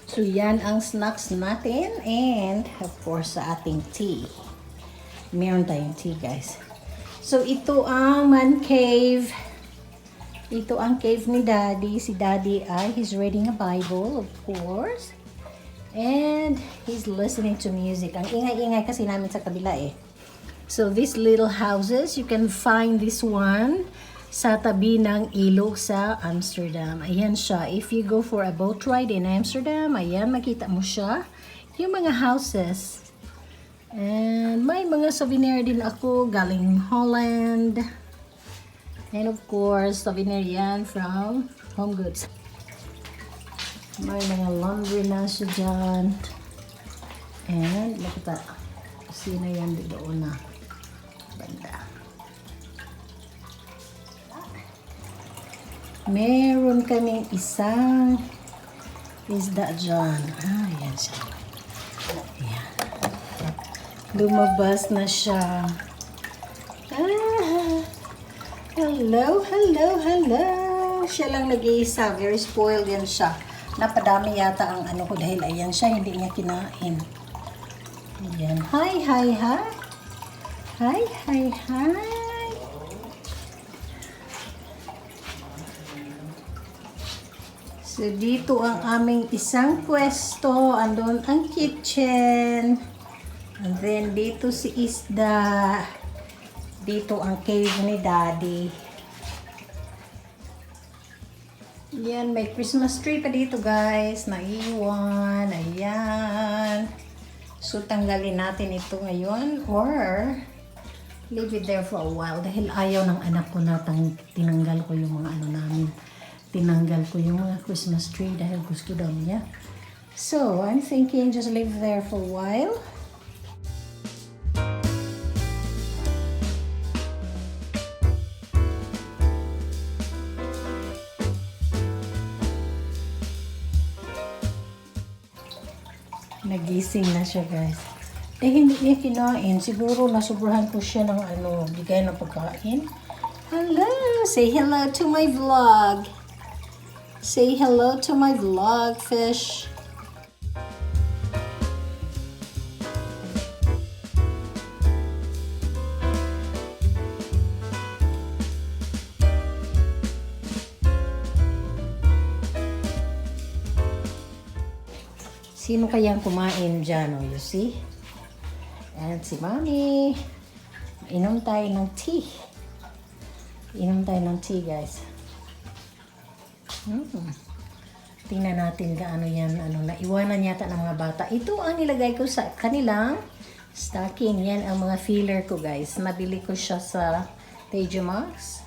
So yan ang snacks natin and of course sa ating tea. Meron tayong tea guys. So ito ang man cave. Ito ang cave ni Daddy. Si Daddy ay he's reading a Bible of course. And he's listening to music. Ang ingay-ingay kasi namin sa kabila eh. So these little houses, you can find this one sa tabi ng ilog sa Amsterdam. Ayan siya. If you go for a boat ride in Amsterdam, ayan, makita mo siya. Yung mga houses. And may mga souvenir din ako galing Holland. And of course, souvenir yan from Home Goods. May mga laundry na siya dyan. And makita, sino yan doon na banda. Meron kaming isang isda dyan. Yan siya. Ayan. Lumabas na siya. Hello, hello, hello. Siya lang nag-iisa. Very spoiled yan siya. Napadami yata ang ano ko dahil ayan siya. Hindi niya kinain. Ayan. Hi, hi, hi. Hi, hi, hi. So, dito ang aming isang pwesto. Andun ang kitchen. And then, dito si isda. Dito ang cave ni Daddy. Yan, may Christmas tree pa dito, guys. Naiwan. Ayan. So, tanggalin natin ito ngayon. Or, leave it there for a while. Dahil ayaw ng anak ko na tinanggal ko yung mga ano namin. Tinanggal ko yung mga Christmas tree dahil gusto daw niya. So, I'm thinking just leave there for a while. Nagising na siya guys. Eh hindi niya kinain. Siguro nasubrahan ko siya ng ano, bigay ng pagkain. Hello! Say hello to my vlog. Say hello to my vlog, fish. Sino kayang kumain dyan, oh, you see? And si Mommy. Inom tayo ng tea. Inom tayo ng tea, guys. Tingnan natin gaano yan, naiwanan yata ng mga bata. Ito ang nilagay ko sa kanilang stocking. Yan ang mga filler ko, guys. Nabili ko siya sa Max.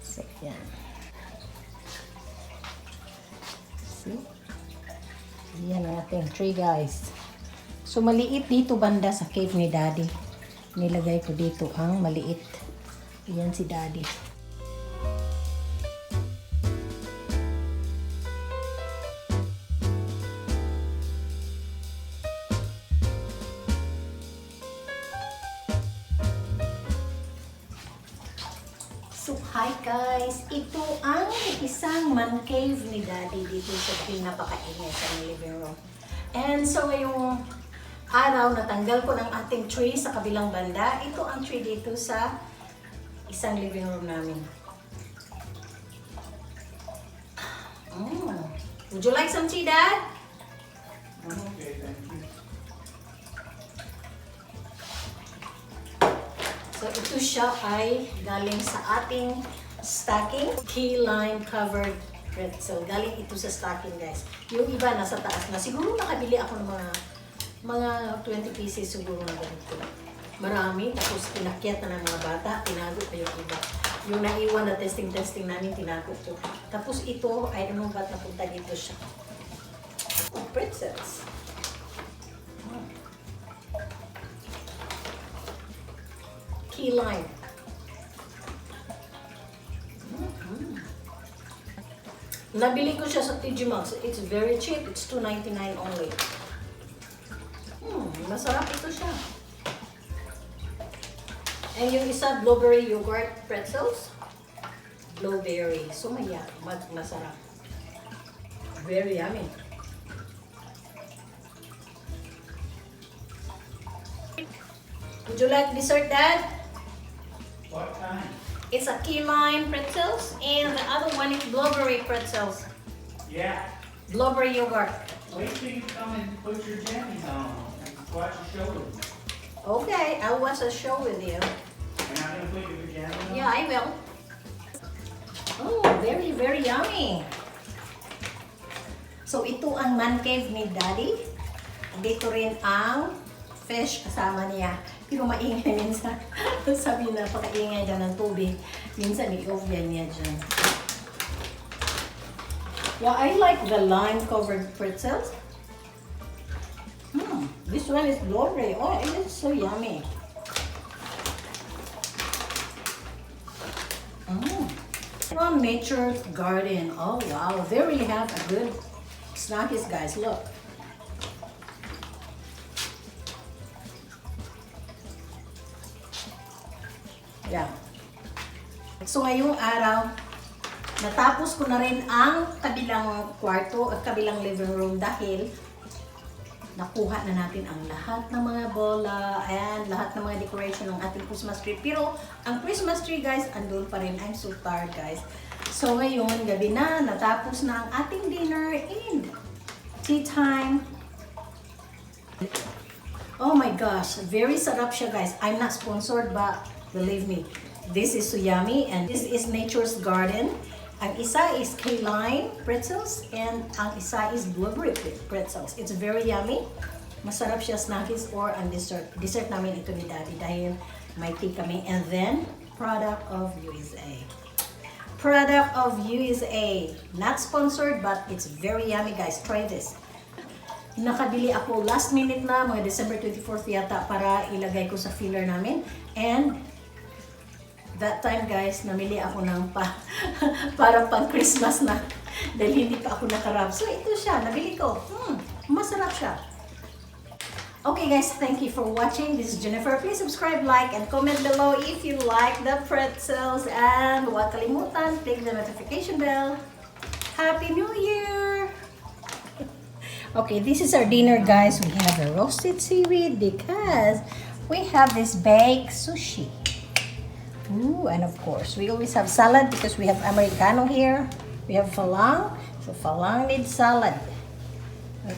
So, yan. See? Yan ang ating tree, guys. So, maliit dito banda sa cave ni Daddy. Nilagay ko dito ang maliit. Yan si Daddy. So, hi guys! Ito ang isang man cave ni Daddy dito sa pinapakaingay sa living room. And so, ngayong araw, natanggal ko ng ating tree sa kabilang banda. Ito ang tree dito sa isang living room namin. Would you like some tea, Dad? Okay, thank you. So, ito siya ay galing sa ating stocking. Key lime covered pretzel. Galing ito sa stocking, guys. Yung iba nasa taas na. Siguro nakabili ako ng mga 20 pieces siguro na ganito. Marami. Tapos pinakyat na ng mga bata. Tinago pa yung iba. Yung naiwan na testing namin, tinago ko. Tapos ito, I don't know ba't napunta dito siya. Oh, pretzels. Key lime. Nabili ko siya sa Max. It's very cheap. It's $2.99 only. Masarap ito siya. And yung isa, blueberry yogurt pretzels. Blueberry. So, masarap. Very yummy. Would you like dessert, Dad? What kind? It's a key lime pretzels, and the other one is blueberry pretzels. Yeah. Blueberry yogurt. Wait till you come and put your jammies on and watch a show with me. Okay, I'll watch a show with you. You're not gonna put your pajamas on? Yeah, I will. Oh, very, very yummy. So, ito ang man cave ni Daddy. Dito rin ang fish kasama niya. Pero maingay minsan. Sabi na, napakaingay daw ng tubig. Minsan, i-oven niya dyan. Yeah, I like the lime-covered pretzels. This one is blueberry. Oh, it is so yummy. From Nature's Garden. Oh, wow. They really have a good snackies, guys. Look. Yeah. So, ngayong araw, natapos ko na rin ang kabilang kwarto at kabilang living room dahil nakuha na natin ang lahat ng mga bola and lahat ng mga decoration ng ating Christmas tree. Pero, ang Christmas tree, guys, andun pa rin. I'm so tired, guys. So, ngayon, gabi na, natapos na ang ating dinner and tea time. Oh my gosh, very sarap siya, guys. I'm not sponsored, but believe me, this is so yummy and this is Nature's Garden. Ang isa is key lime pretzels and ang isa is blueberry pretzels. It's very yummy. Masarap siya snackies or ang dessert. Dessert namin ito ni Daddy dahil may tea kami. And then, product of USA. Product of USA. Not sponsored but it's very yummy, guys. Try this. Nakabili ako last minute na, mga December 24th yata, para ilagay ko sa filler namin. And that time, guys, namili ako ng para pang Christmas na dahil hindi pa ako nakarab. So, ito siya. Nabili ko. Masarap siya. Okay, guys. Thank you for watching. This is Jennifer. Please subscribe, like, and comment below if you like the pretzels. And huwag kalimutan, click the notification bell. Happy New Year! Okay, this is our dinner, guys. We have a roasted seaweed because we have this baked sushi. Ooh, and of course, we always have salad because we have Americano here. We have falang. So falang needs salad.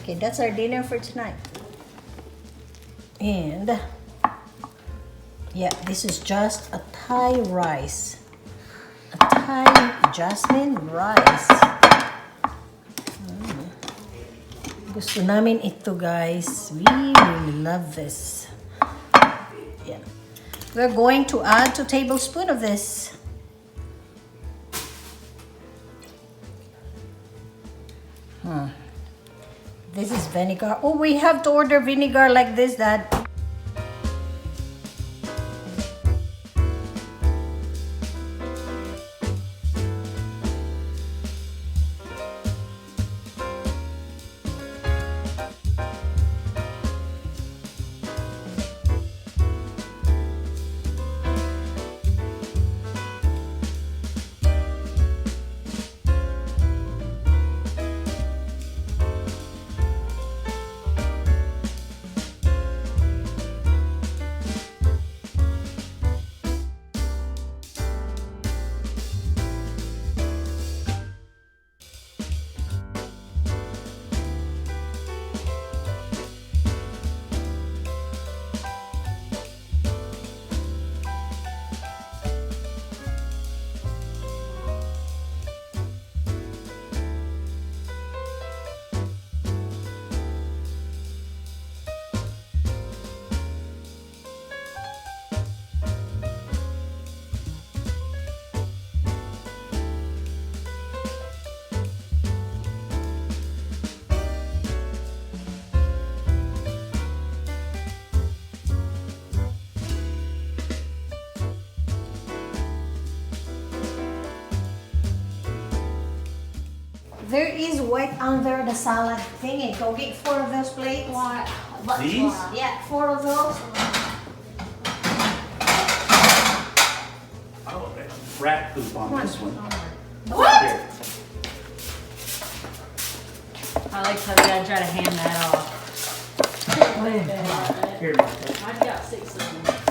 Okay, that's our dinner for tonight. And yeah, this is just a Thai rice. A Thai jasmine rice. Gusto namin ito, guys. We really love this. Yeah. We're going to add 2 tablespoons of this. This is vinegar. Oh, we have to order vinegar like this, Dad. There is white under the salad thingy. Go get 4 of those plates. These? Yeah, 4 of those. Oh, rat poop on this one. What? Here. I like how you gotta try to hand that off. Here, Martha. I've got 6 of them.